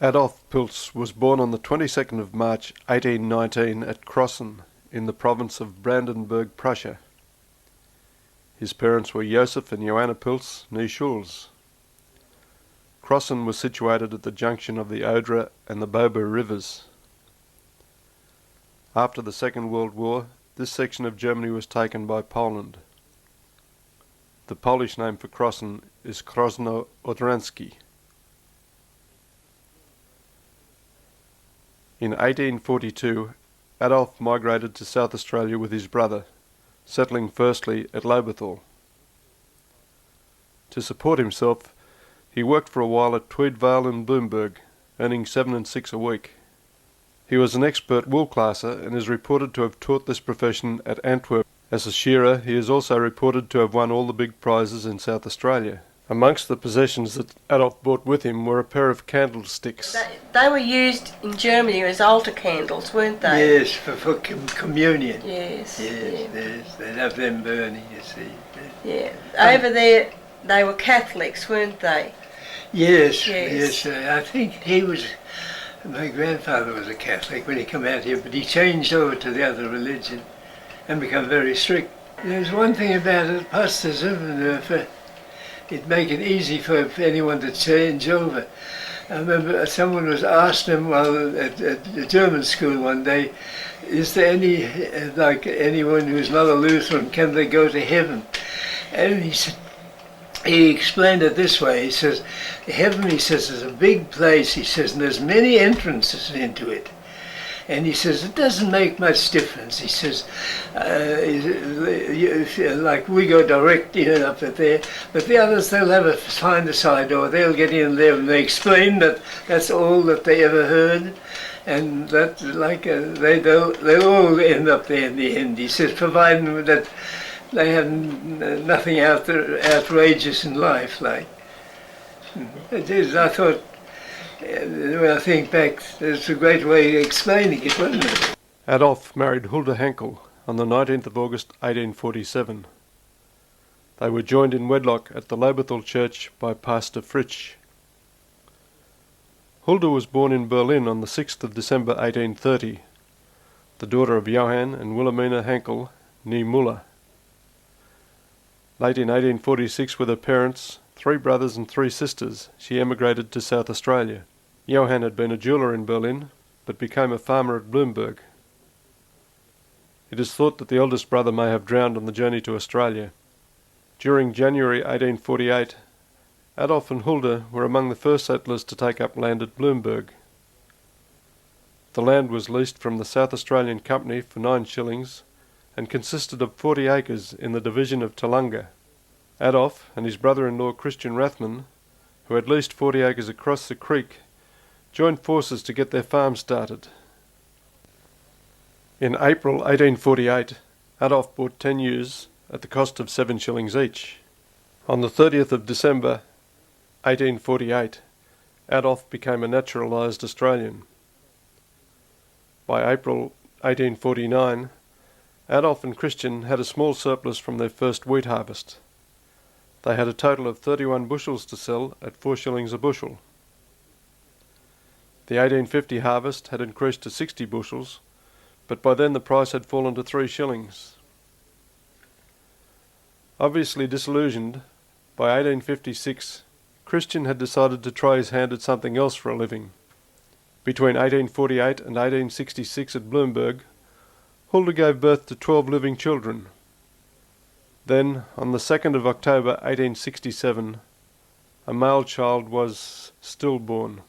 Adolf Piltz was born on the 22nd of March 1819 at Crossen in the province of Brandenburg, Prussia. His parents were Joseph and Johanna Piltz, née Schulz. Crossen was situated at the junction of the Oder and the Bober rivers. After the Second World War, this section of Germany was taken by Poland. The Polish name for Crossen is Krosno-Odrzański. In 1842, Adolf migrated to South Australia with his brother, settling firstly at Lobethal. To support himself, he worked for a while at Tweedvale in Bloomberg, earning 7 and 6 a week. He was an expert wool classer and is reported to have taught this profession at Antwerp. As a shearer, he is also reported to have won all the big prizes in South Australia. Amongst the possessions that Adolf brought with him were a pair of candlesticks. They were used in Germany as altar candles, weren't they? Yes, for communion. Yes. Yes, they'd have them burning, you see. Yeah. Over there, they were Catholics, weren't they? Yes. I think my grandfather was a Catholic when he came out here, but he changed over to the other religion and become very strict. There's one thing about it, apostasm, it'd make it easy for anyone to change over. I remember someone was asked him while at the German school one day, is there anyone who's not a Lutheran, can they go to heaven? And he explained it this way. He says, heaven, he says, is a big place, he says, and there's many entrances into it. And he says, it doesn't make much difference. He says, like we go direct in up at there, but the others, they'll find a side door, they'll get in there, and they explain that that's all that they ever heard, and that they'll all end up there in the end. He says, providing that they have nothing outrageous in life, like. It is, I thought, when I think back, it's a great way of explaining it, wasn't it? Adolf married Hulda Henkel on the 19th of August 1847. They were joined in wedlock at the Lobethal Church by Pastor Fritsch. Hulda was born in Berlin on the 6th of December 1830, the daughter of Johann and Wilhelmina Henkel, née Muller. Late in 1846, with her parents, 3 brothers and 3 sisters, she emigrated to South Australia. Johann had been a jeweller in Berlin, but became a farmer at Bloomberg. It is thought that the eldest brother may have drowned on the journey to Australia. During January 1848, Adolf and Hulda were among the first settlers to take up land at Bloomberg. The land was leased from the South Australian Company for 9 shillings and consisted of 40 acres in the division of Talunga. Adolf and his brother-in-law Christian Rathman, who had leased 40 acres across the creek, joined forces to get their farm started. In April 1848, Adolf bought 10 ewes at the cost of 7 shillings each. On the 30th of December 1848, Adolf became a naturalised Australian. By April 1849, Adolf and Christian had a small surplus from their first wheat harvest. They had a total of 31 bushels to sell at 4 shillings a bushel. The 1850 harvest had increased to 60 bushels, but by then the price had fallen to 3 shillings. Obviously disillusioned, by 1856 Christian had decided to try his hand at something else for a living. Between 1848 and 1866 at Bloomberg, Hulda gave birth to 12 living children. Then, on the 2nd of October 1867, a male child was stillborn.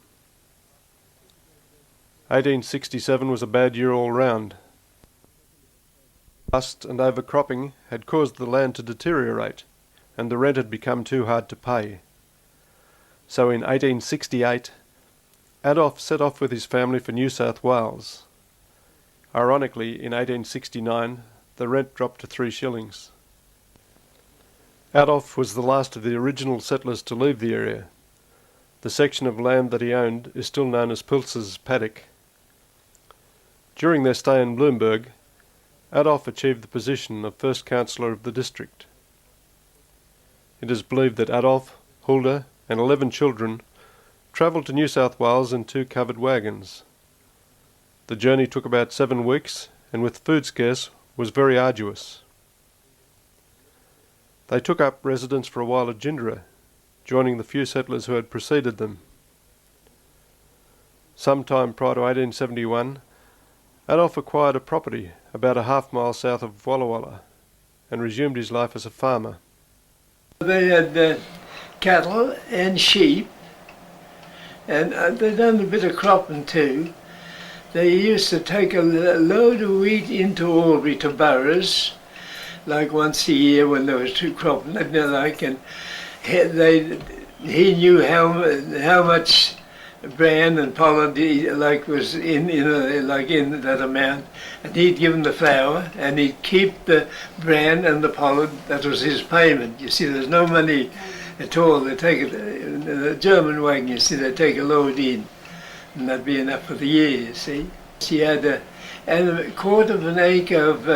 1867 was a bad year all round. Rust and overcropping had caused the land to deteriorate, and the rent had become too hard to pay. So in 1868, Adolf set off with his family for New South Wales. Ironically, in 1869, the rent dropped to 3 shillings. Adolf was the last of the original settlers to leave the area. The section of land that he owned is still known as Piltz's Paddock. During their stay in Bloomberg, Adolf achieved the position of first councillor of the district. It is believed that Adolf, Hulda, and 11 children travelled to New South Wales in 2 covered wagons. The journey took about 7 weeks, and with food scarce, was very arduous. They took up residence for a while at Gindra, joining the few settlers who had preceded them. Sometime prior to 1871, Adolf acquired a property about a half-mile south of Walla Walla and resumed his life as a farmer. They had cattle and sheep, and they'd done a bit of cropping too. They used to take a load of wheat into Albury to Burroughs, like once a year when there was 2 cropping, and he knew how much bran and pollen was in that amount, and he'd give them the flour, and he'd keep the bran and the pollen. That was his payment. You see, there's no money at all. They take it in the German wagon. You see, they take a load in, and that'd be enough for the year. You see, he had a 1/4 of an acre of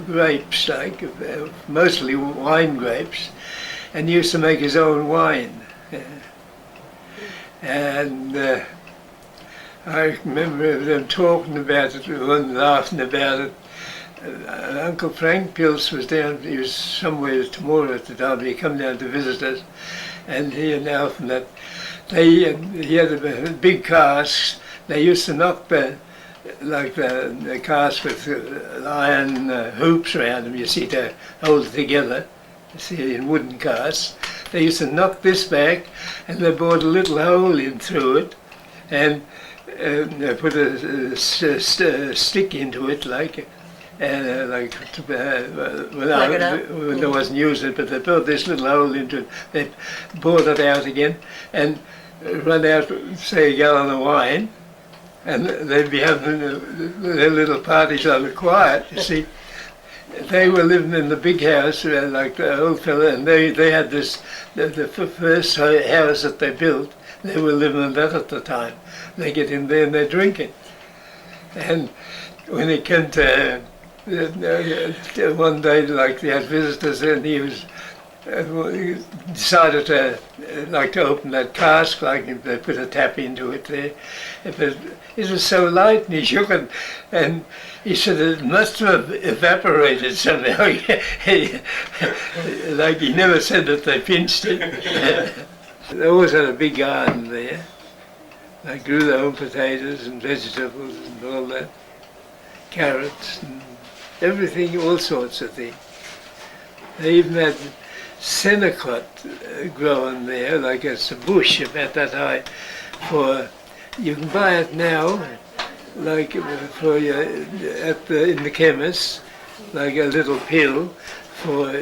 grapes, mostly wine grapes, and he used to make his own wine. And I remember them talking about it and laughing about it. Uncle Frank Piltz was down, he was somewhere tomorrow at the time, he come down to visit us, and he and Alf and that, he had big casks. They used to knock the casks with iron hoops around them, you see, to hold it together, you see, in wooden casks. They used to knock this back, and they bored a little hole in through it, and they put a stick into it, when they wasn't using it, but they put this little hole into it. They bored it out again, and run out, say, a gallon of wine, and they'd be having their little parties on the quiet, you see. They were living in the big house, like the old fella, and they had this, the first house that they built, they were living in that at the time. They get in there and they drink it. And when it came to, one day, they had visitors, and he decided to open that cask, they put a tap into it there. But it was so light, and he shook it, and he said it must have evaporated somehow. He never said that they pinched it. They always had a big garden there. They grew their own potatoes and vegetables and all that, carrots and everything, all sorts of things. They even had senocot growing there, like it's a bush about that high. You can buy it now, in the chemist, like a little pill for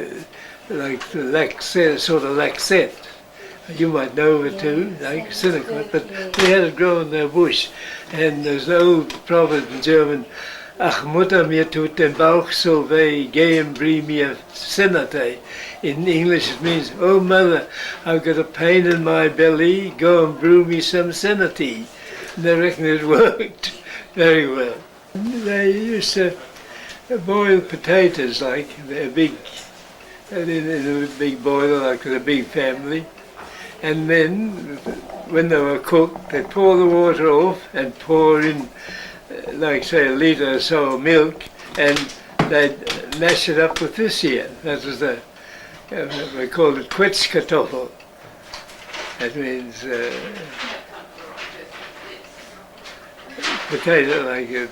sort of laxette. You might know it too, like senocot, but they had it grow in their bush. And there's an old proverb in German, Ach Mutter, mir tut den Bauch so weh, geh und bring mir Senate. In English it means, oh mother, I've got a pain in my belly, go and brew me some Senate. And I reckon it worked very well. They used to boil potatoes they're big, in a big boiler, like with a big family. And then, when they were cooked, they'd pour the water off and pour in, say, a litre or so of milk, and they'd mash it up with this here. That was we called it Quetzkartoffel. That means potato, like a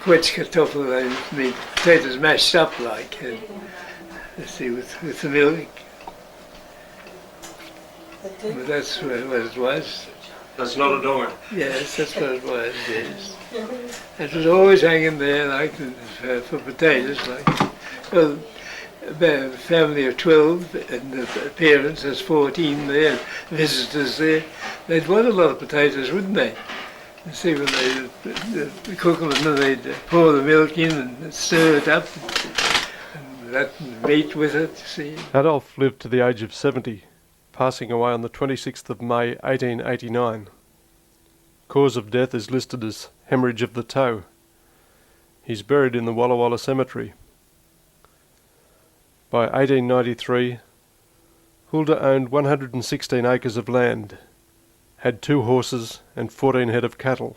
Quetzkartoffel, I mean potatoes mashed up let's see, with the milk. But that's what it was. That's not a donger. Yes, that's what it was, yes. It was always hanging there, for potatoes, well, a family of 12, and the parents, there's 14 there, visitors there. They'd want a lot of potatoes, wouldn't they? You see, when they cook them, and then they'd pour the milk in and stir it up, and that meat with it, you see. Adolf lived to the age of 70, passing away on the 26th of May 1889. Cause of death is listed as hemorrhage of the toe. He's buried in the Walla Walla Cemetery. By 1893, Hulda owned 116 acres of land, had 2 horses and 14 head of cattle.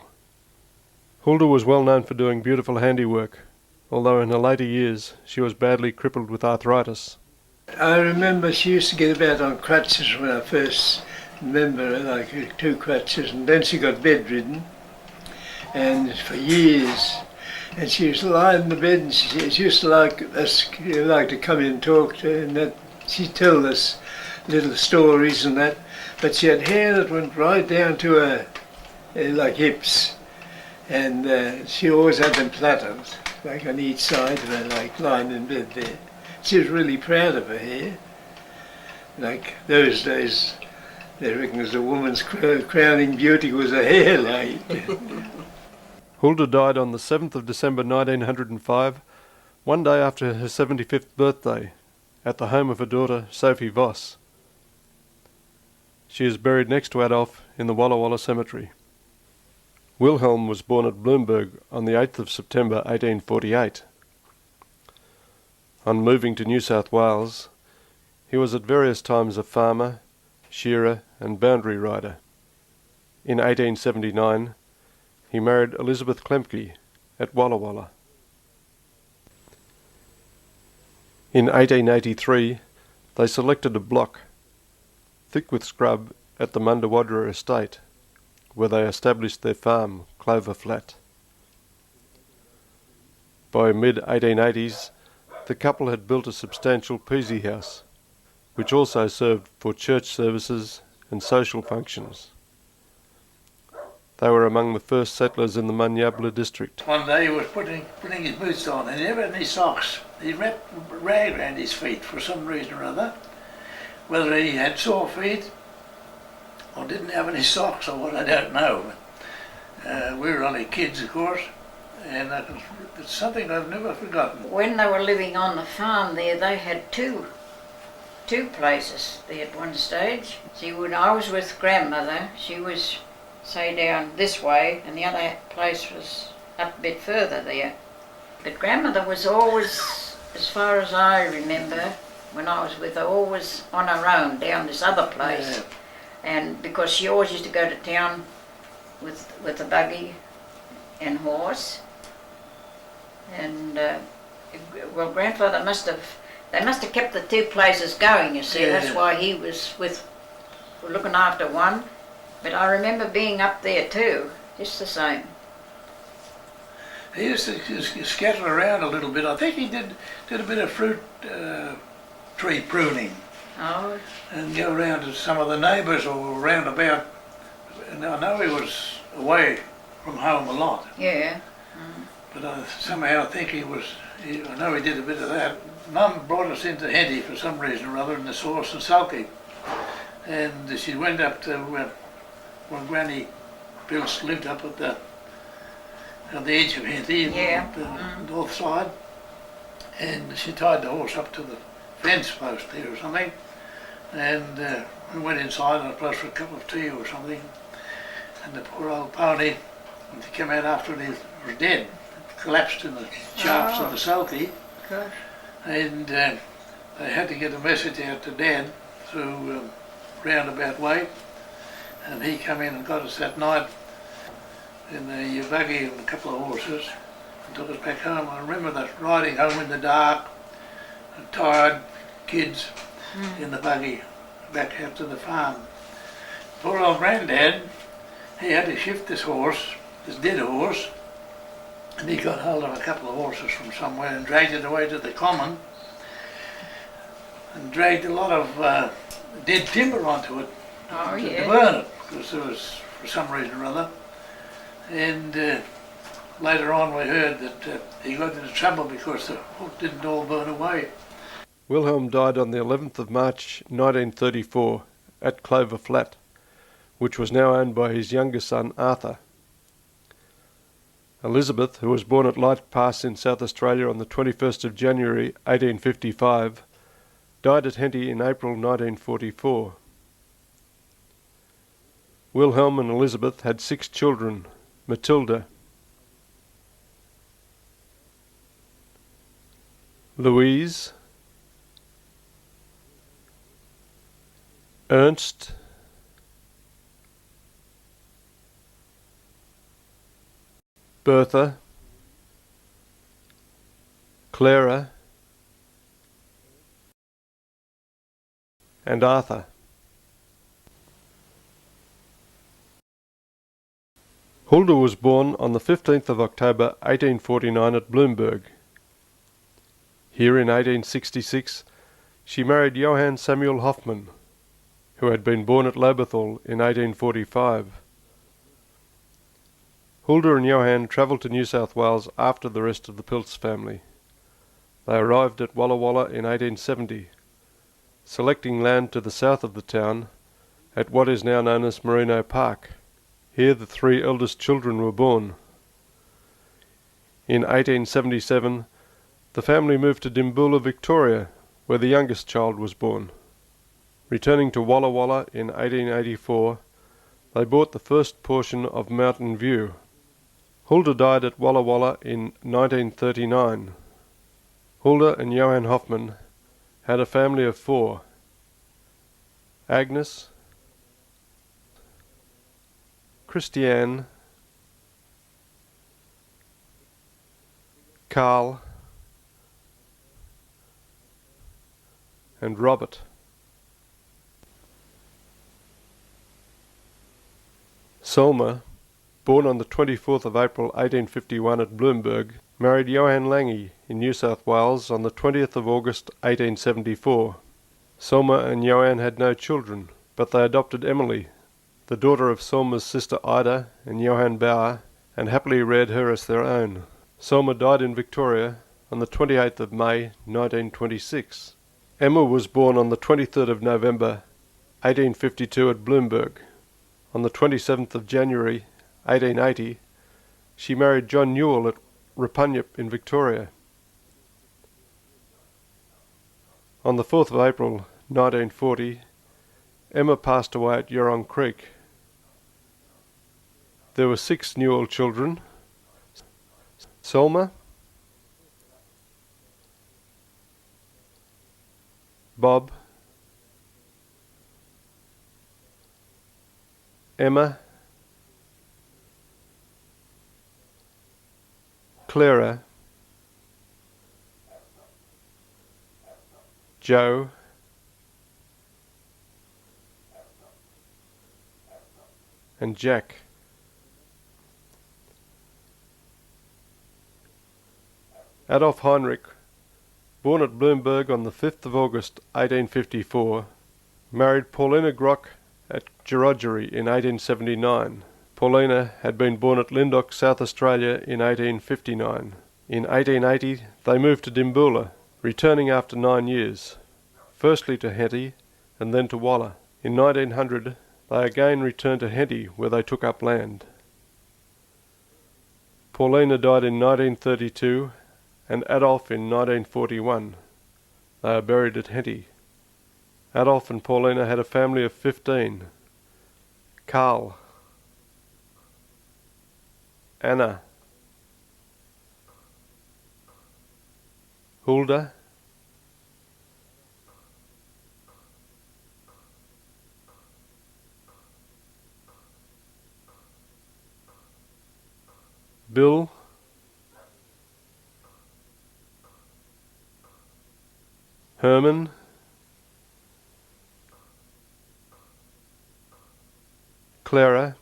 Hulda was well known for doing beautiful handiwork, although in her later years she was badly crippled with arthritis. I remember she used to get about on crutches when I first remember her, like 2 crutches, and then she got bedridden, and for years. And she used to lie in the bed, and she used to like us, like to come in and talk to her, and that she'd tell us little stories and that. But she had hair that went right down to her like hips, and she always had them plaited, like on each side of her, like lying in bed there. She was really proud of her hair. Like those days, they reckon as a woman's crowning beauty was her hair, like. Hulda died on the 7th of December 1905, one day after her 75th birthday, at the home of her daughter Sophie Voss. She is buried next to Adolf in the Walla Walla Cemetery. Wilhelm was born at Bloomberg on the 8th of September 1848. On moving to New South Wales, he was at various times a farmer, shearer and boundary rider. In 1879, he married Elizabeth Klemke at Walla Walla. In 1883, they selected a block, thick with scrub, at the Mundawadra estate, where they established their farm, Clover Flat. By mid-1880s, the couple had built a substantial peasy house, which also served for church services and social functions. They were among the first settlers in the Munyabla district. One day he was putting his boots on and he never had any socks. He wrapped a rag around his feet for some reason or other. Whether he had sore feet or didn't have any socks or what, I don't know. We were only kids, of course, and it's something I've never forgotten. When they were living on the farm there, they had two places there at one stage. See, when I was with grandmother, she was, say, down this way, and the other place was up a bit further there. But grandmother was always, as far as I remember, when I was with her, always on her own down this other place. Yeah. And because she always used to go to town with a buggy and horse. And, well, grandfather they must have kept the 2 places going, you see. Yeah. That's why he was looking after one. But I remember being up there too, just the same. He used to just scatter around a little bit. I think he did a bit of fruit tree pruning Oh, and go around to some of the neighbours or round about. And I know he was away from home a lot, yeah. but I somehow think I know he did a bit of that. Mum brought us into Henty for some reason or other in the sauce and sulky. And she went up to when Granny Piltz lived up at the edge of Henty, Yeah. the north side, and she tied the horse up to the fence post there or something, and we went inside and I asked for a cup of tea or something, and the poor old pony, when she came out after it, was dead, collapsed in the shafts of the sulky, Gosh. and they had to get a message out to Dad through roundabout way, and he came in and got us that night in the buggy and a couple of horses and took us back home. I remember that riding home in the dark, tired kids in the buggy back out to the farm. Poor old granddad, he had to shift this horse, this dead horse, and he got hold of a couple of horses from somewhere and dragged it away to the common and dragged a lot of dead timber onto it Oh, to yeah. burn it, because there was, for some reason or other. And later on we heard that he got into trouble because the hook didn't all burn away. Wilhelm died on the 11th of March 1934 at Clover Flat, which was now owned by his younger son Arthur. Elizabeth, who was born at Light Pass in South Australia on the 21st of January 1855, died at Henty in April 1944. Wilhelm and Elizabeth had 6 children: Matilda, Louise, Ernst, Bertha, Clara, and Arthur. Hulda was born on the 15th of October 1849 at Bloomberg. Here in 1866 she married Johann Samuel Hoffmann, who had been born at Lobethal in 1845. Hulda and Johann travelled to New South Wales after the rest of the Piltz family. They arrived at Walla Walla in 1870, selecting land to the south of the town at what is now known as Merino Park. Here the three eldest children were born. In 1877 the family moved to Dimboola, Victoria, where the youngest child was born. Returning to Walla Walla in 1884, they bought the first portion of Mountain View. Hulda died at Walla Walla in 1939. Hulda and Johann Hoffmann had a family of 4: Agnes, Christiane, Carl, and Robert. Selma, born on the 24th of April 1851 at Bloomberg, married Johann Lange in New South Wales on the 20th of August 1874. Selma and Johann had no children, but they adopted Emily, the daughter of Selma's sister Ida and Johann Bauer, and happily reared her as their own. Selma died in Victoria on the 28th of May 1926. Emma was born on the 23rd of November 1852 at Bloomberg. On the 27th of January 1880 she married John Newell at Rupunyup in Victoria. On the 4th of April 1940 Emma passed away at Yurong Creek. There were 6 Newell children: Selma, Bob, Emma, Clara, Joe, and Jack. Adolf Heinrich, born at Bloomberg on the 5th of August 1854, married Paulina Grock at Girogery in 1879. Paulina had been born at Lyndoch, South Australia in 1859. In 1880 they moved to Dimboola, returning after 9 years, firstly to Henty and then to Walla. In 1900 they again returned to Henty, where they took up land. Paulina died in 1932 and Adolf in 1941. They are buried at Henty. Adolf and Paulina had a family of 15: Carl, Anna, Hulda, Bill, Herman, Clara,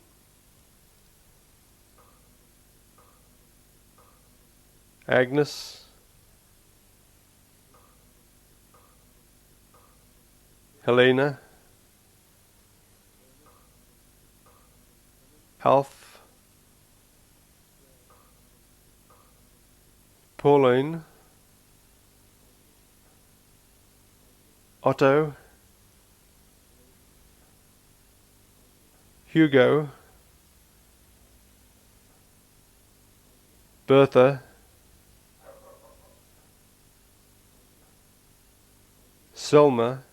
Agnes, Helena, Alf, Pauline, Otto, Hugo, Bertha, Selma,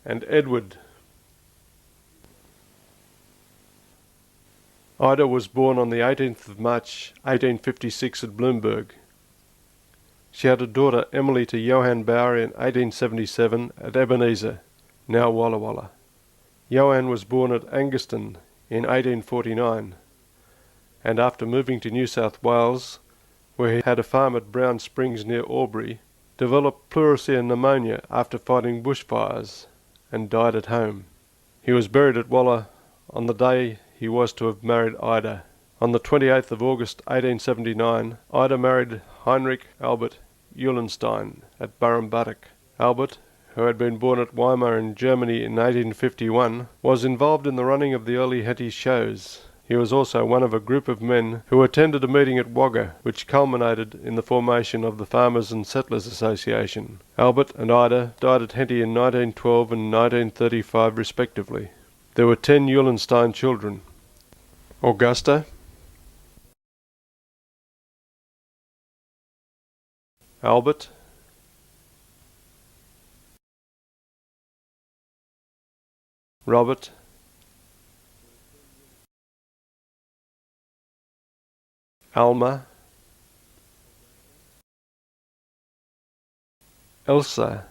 and Edward. Ida was born on the 18th of March 1856 at Bloomberg. She had a daughter, Emily, to Johann Bauer in 1877 at Ebenezer, now Walla Walla. Johann was born at Angaston in 1849, and after moving to New South Wales, where he had a farm at Brown Springs near Albury, developed pleurisy and pneumonia after fighting bushfires and died at home. He was buried at Walla on the day he was to have married Ida. On the 28th of August 1879, Ida married Heinrich Albert Eulenstein at Burrumbuttock. Albert, who had been born at Weimar in Germany in 1851, was involved in the running of the early Hetty shows. He was also one of a group of men who attended a meeting at Wagga, which culminated in the formation of the Farmers and Settlers Association. Albert and Ida died at Henty in 1912 and 1935 respectively. There were 10 Eulenstein children. Augusta, Albert, Robert, Alma, Elsa,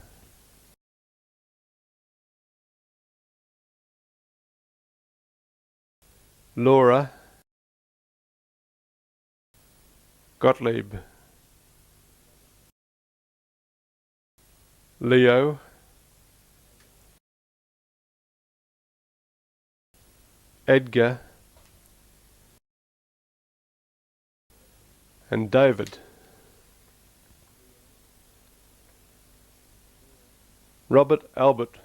Laura, Gottlieb, Leo, Edgar, and David. Robert Albert,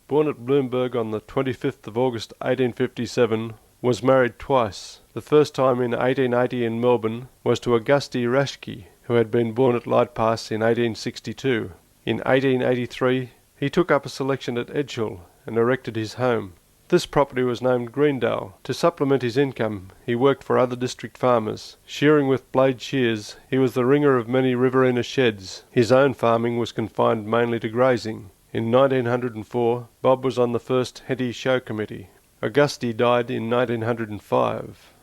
born at Bloomberg on the 25th of August 1857, was married twice. The first time in 1880 in Melbourne was to Auguste Raschke, who had been born at Light Pass in 1862. In 1883 he took up a selection at Edgehill and erected his home. This property was named Greendale. To supplement his income, he worked for other district farmers. Shearing with blade shears, he was the ringer of many Riverina sheds. His own farming was confined mainly to grazing. In 1904, Bob was on the first Hetty Show Committee. Auguste died in 1905.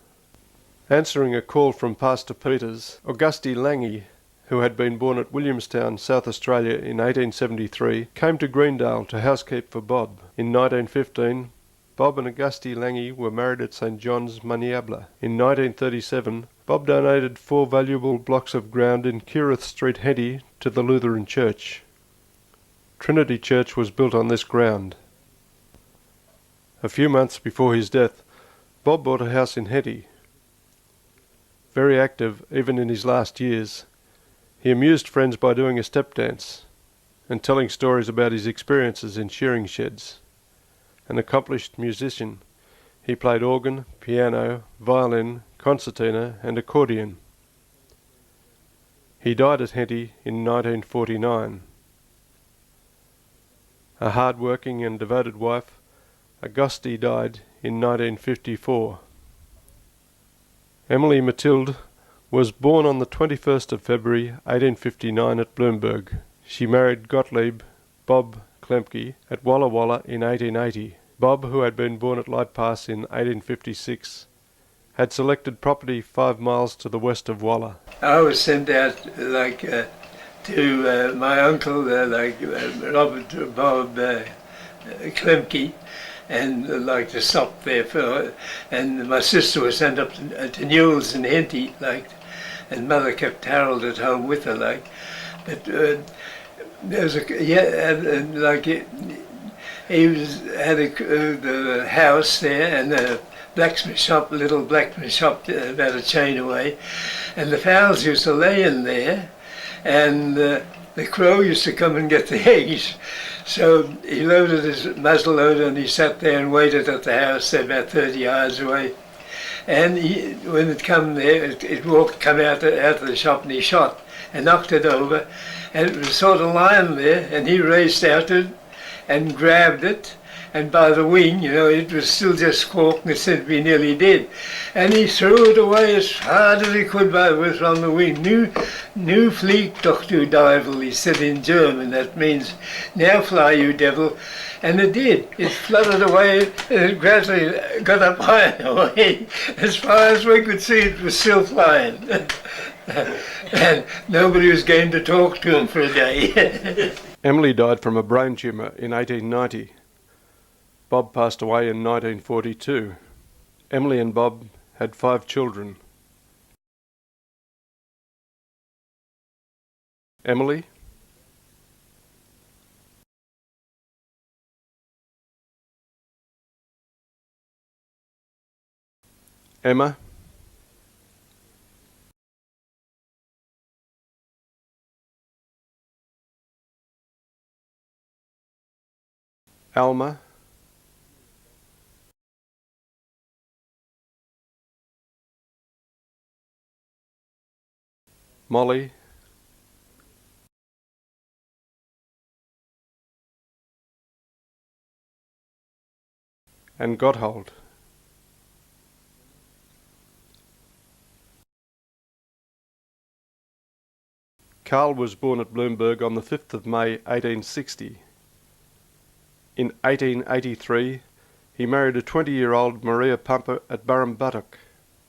Answering a call from Pastor Peters, Auguste Lange, who had been born at Williamstown, South Australia in 1873, came to Greendale to housekeep for Bob. In 1915, Bob and Auguste Lange were married at St John's, Maniabla. In 1937, Bob donated 4 valuable blocks of ground in Kirith Street, Henty, to the Lutheran Church. Trinity Church was built on this ground. A few months before his death, Bob bought a house in Henty. Very active even in his last years, he amused friends by doing a step dance and telling stories about his experiences in shearing sheds. An accomplished musician, he played organ, piano, violin, concertina and accordion. He died at Henty in 1949. A hard-working and devoted wife, Auguste died in 1954. Emily Mathilde was born on the 21st of February 1859 at Bloomberg. She married Gottlieb Bob Klemke at Walla Walla in 1880. Bob, who had been born at Light Pass in 1856, had selected property 5 miles to the west of Walla. I was sent out to my uncle, Robert Bob Klemke, and to stop there and my sister was sent up to Newell's in Henty, and mother kept Harold at home with her, but there was had the house there and a blacksmith shop, a little blacksmith shop about a chain away, and the fowls used to lay in there, and the crow used to come and get the eggs. So he loaded his muzzle loader and he sat there and waited at the house, about 30 yards away. And when it come there, it come out of the shop and he shot and knocked it over, and it was sort of lying there, and he raced out to it and grabbed it and by the wing, you know, it was still just cork and it said to be nearly dead. And he threw it away as hard as he could by with on the wing. Nu flieg doch du Devil, he said in German. That means, now fly you devil. And it did. It fluttered away and it gradually got up high and away. As far as we could see, it was still flying. And nobody was going to talk to him for a day. Emily died from a brain tumour in 1890. Bob passed away in 1942. Emily and Bob had 5 children. Emily, Emma, Alma, Molly, and Gotthold. Karl was born at Bloomberg on the 5th of May 1860. In 1883, he married a 20-year-old Maria Pumper at Burrumbuttock.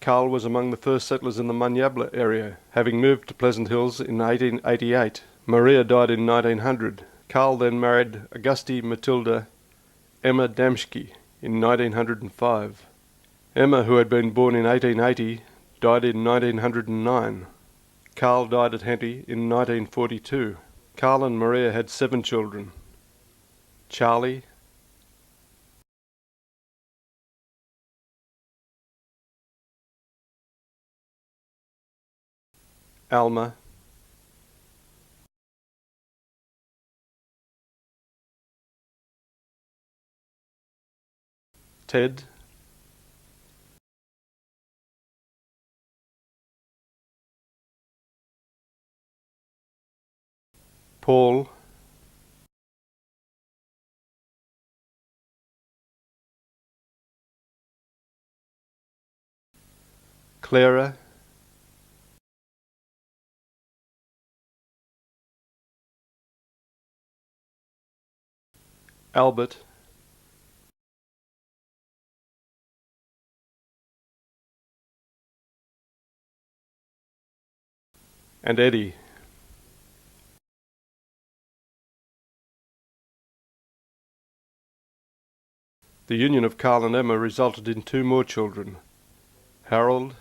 Karl was among the first settlers in the Munyabla area, having moved to Pleasant Hills in 1888. Maria died in 1900. Karl then married Auguste Matilda Emma Damschke in 1905. Emma, who had been born in 1880, died in 1909. Karl died at Henty in 1942. Karl and Maria had 7 children. Charlie, Alma, Ted, Paul, Clara, Albert, and Eddie. The union of Karl and Emma resulted in 2 more children, Harold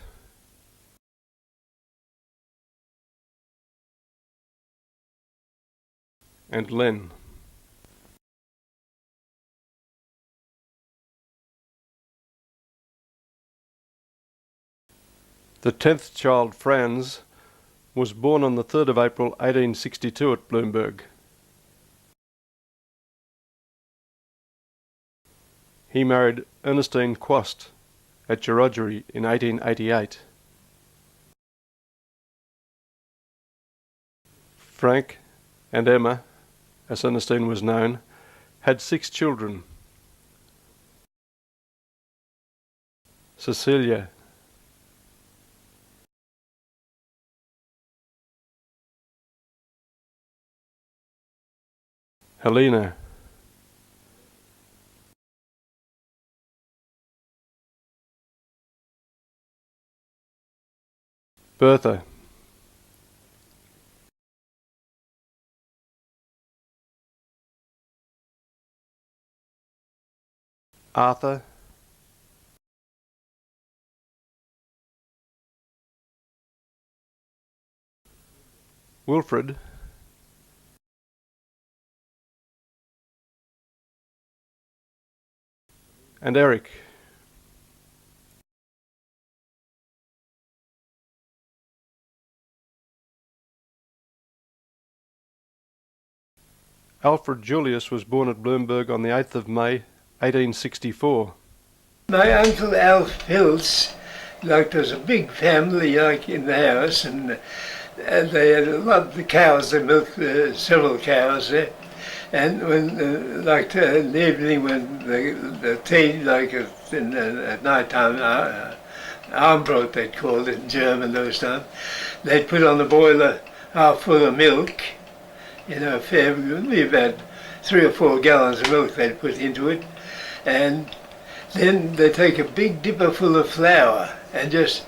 and Len. The 10th child, Franz, was born on the 3rd of April 1862 at Bloomberg. He married Ernestine Quast at Jerodgery in 1888. Frank and Emma, as Ernestine was known, had 6 children. Cecilia, Helena, Bertha, Arthur, Wilfred, and Eric. Alfred Julius was born at Bloomberg on the 8th of May 1864. My uncle Alf Piltz, like there was a big family like in the house, and they had a lot of the cows, they milked several cows there. And when, in the evening, when the tea, at night time, Armbrot they'd called it in German those times, they'd put on the boiler half full of milk, about 3 or 4 gallons of milk they'd put into it, and then they'd take a big dipper full of flour and just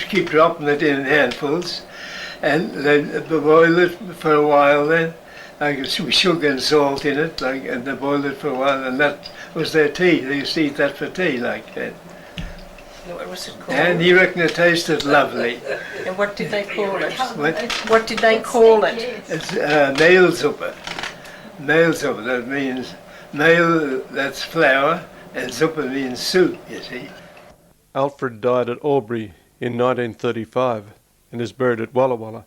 keep dropping it in handfuls, and they'd boil it for a while then, with sugar and salt in it, and they boiled it for a while, and that was their tea. They used to eat that for tea like that. What was it called? And he reckoned it tasted lovely. And what did they call it? What did they call it? It's mehlsuppe. Mehlsuppe, that means mehl, that's flour, and suppe means soup, you see. Alfred died at Albury in 1935 and is buried at Walla Walla.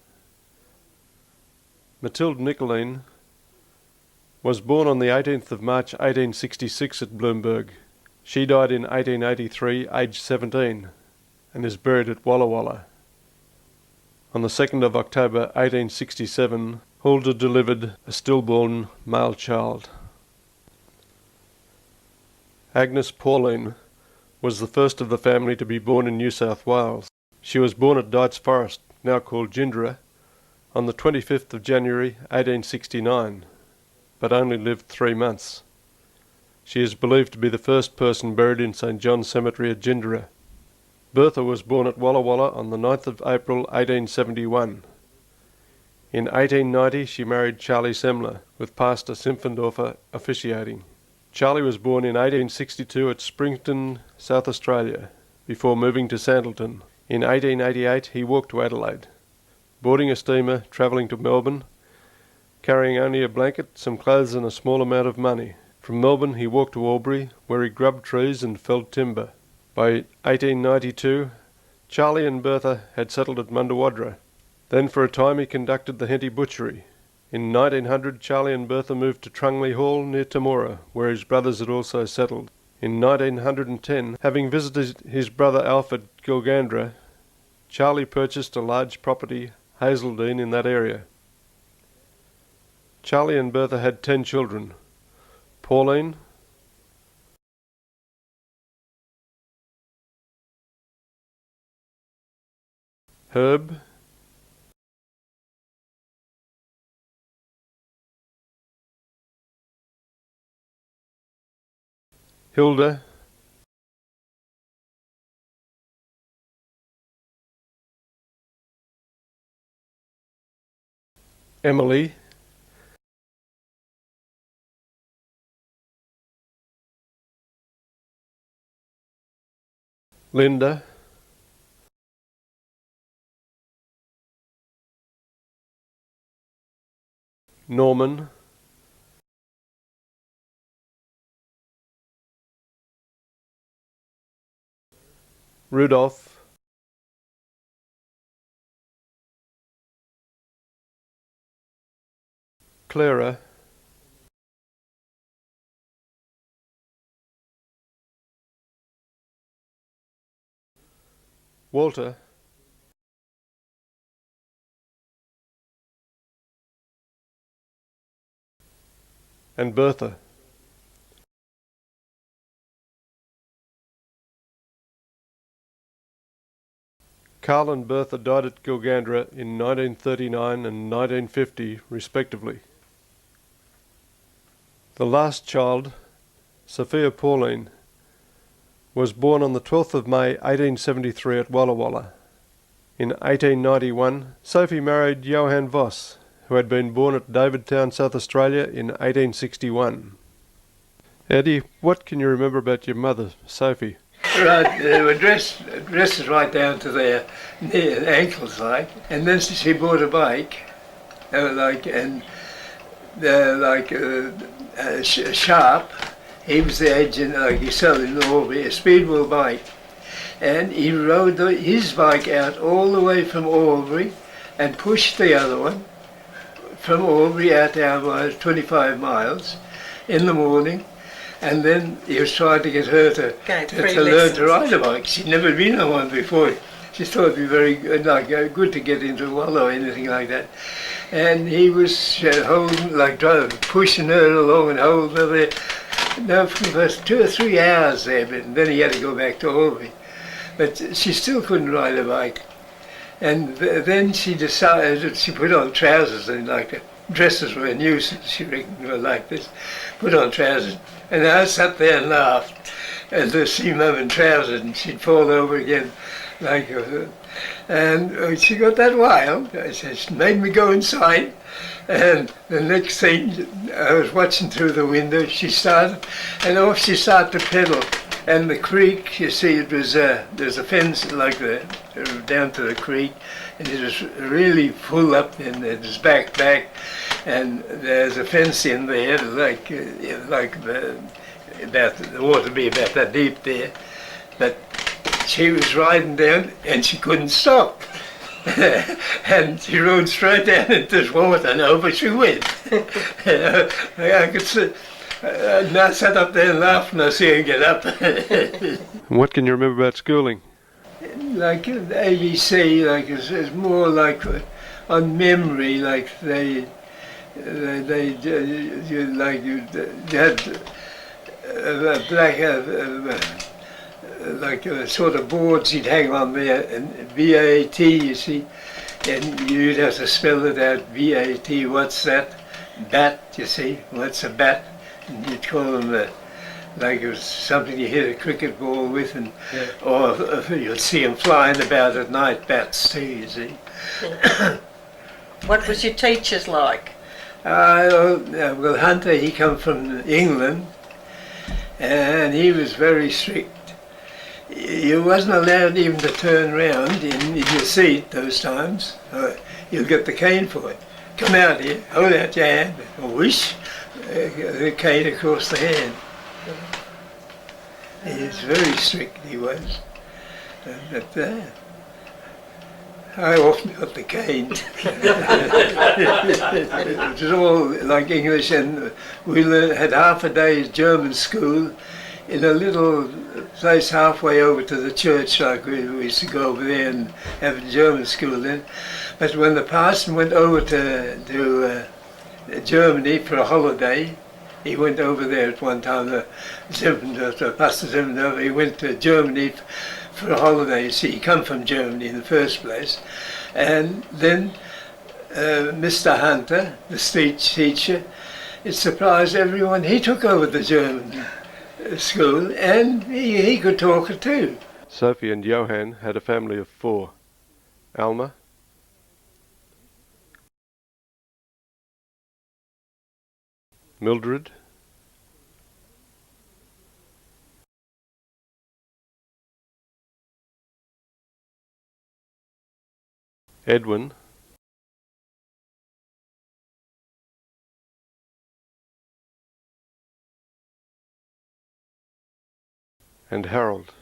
Matilde Nicoline was born on the 18th of March 1866 at Bloomberg. She died in 1883, aged 17, and is buried at Walla Walla. On the 2nd of October 1867, Hulda delivered a stillborn male child. Agnes Pauline was the first of the family to be born in New South Wales. She was born at Dights Forest, now called Gindera, on the 25th of January 1869, but only lived 3 months. She is believed to be the first person buried in St John's Cemetery at Gindera. Bertha was born at Walla Walla on the 9th of April 1871. In 1890 she married Charlie Semler, with Pastor Simpfendorfer officiating. Charlie was born in 1862 at Springton, South Australia, before moving to Sandleton. In 1888 he walked to Adelaide, boarding a steamer travelling to Melbourne, carrying only a blanket, some clothes and a small amount of money. From Melbourne he walked to Albury, where he grubbed trees and felled timber. By 1892 Charlie and Bertha had settled at Mundawadra. Then for a time he conducted the Henty butchery. In 1900 Charlie and Bertha moved to Trungley Hall near Temora, where his brothers had also settled. In 1910, having visited his brother Alf at Gilgandra, Charlie purchased a large property, Hazeldean, in that area. Charlie and Bertha had 10 children. Pauline, Herb, Hilda, Emily, Linda, Norman, Rudolph, Clara, Walter, and Bertha. Carl and Bertha died at Gilgandra in 1939 and 1950, respectively. The last child, Sophia Pauline, was born on the 12th of May 1873 at Walla Walla. In 1891, Sophie married Johann Voss, who had been born at Davidtown, South Australia in 1861. Eddie, what can you remember about your mother, Sophie? Right, they were dresses right down to their ankles, and then she bought a bike, Sharp. He was the agent, he sold in Albury, a speedwell bike, and he rode his bike out all the way from Albury and pushed the other one from Albury out to our 25 miles in the morning, and then he was trying to get her to learn to ride a bike. She'd never been on one before. She thought it'd be very good to get into Wallow or anything like that. And he was pushing her along and holding her there. No, for the first 2 or 3 hours there, but then he had to go back to Albany. But she still couldn't ride a bike. And then she decided that she put on trousers and dresses were a nuisance, she reckoned, were like this. Put on trousers. And I sat there and laughed and to see Mum in trousers, and she'd fall over again. And she got that wild. She made me go inside. And the next thing, I was watching through the window, she started, and off she started to pedal. And the creek, you see, it was there's a fence down to the creek, and it was really full up, and it was back, and there's a fence in there, about the water would be about that deep there, but she was riding down, and she couldn't stop. And she rode straight down into this water, and over she went. I could see. And I sat up there and laughed when I see her get up. What can you remember about schooling? Like ABC, it's more like on memory, they had sort of boards you'd hang on there, and VAT, you see, and you'd have to spell it out, VAT, what's that? Bat, you see, what's a bat? And you'd call them it was something you hit a cricket ball with, and or you'd see them flying about at night, bats too, you see. What was your teachers like? Well, Hunter, he come from England, and he was very strict. You wasn't allowed even to turn round in your seat those times. You'll get the cane for it. Come out here, hold out your hand, or whoosh, the cane across the hand. He was very strict, he was. But I often got the cane. It was all like English, and we had half a day's German school in a little place halfway over to the church. We used to go over there and have a German school then. But when the parson went over to Germany for a holiday, he went over there at one time, Pastor Zimmendorf, he went to Germany for a holiday. You see, he come from Germany in the first place. And then Mr. Hunter, the speech teacher, it surprised everyone. He took over the German school, and he could talk it too. Sophie and Johann had a family of 4. Alma, Mildred, Edwin, and Harold.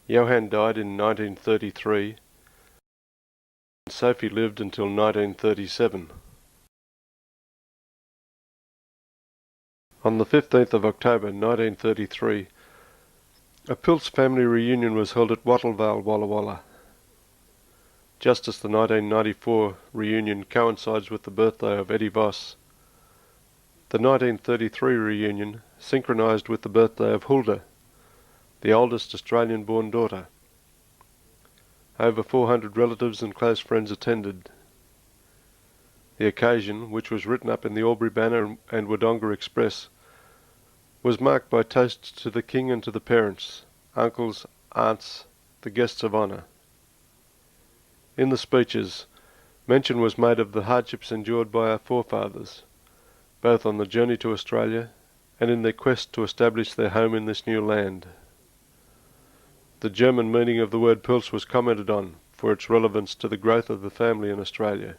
Johann died in 1933. Sophie lived until 1937. On the 15th of October 1933, a Piltz family reunion was held at Wattlevale, Walla Walla. Just as the 1994 reunion coincides with the birthday of Eddie Voss, the 1933 reunion synchronised with the birthday of Hulda, the oldest Australian-born daughter. Over 400 relatives and close friends attended. The occasion, which was written up in the Albury Banner and Wodonga Express, was marked by toasts to the King and to the parents, uncles, aunts, the guests of honour. In the speeches, mention was made of the hardships endured by our forefathers, both on the journey to Australia and in their quest to establish their home in this new land. The German meaning of the word Piltz was commented on for its relevance to the growth of the family in Australia.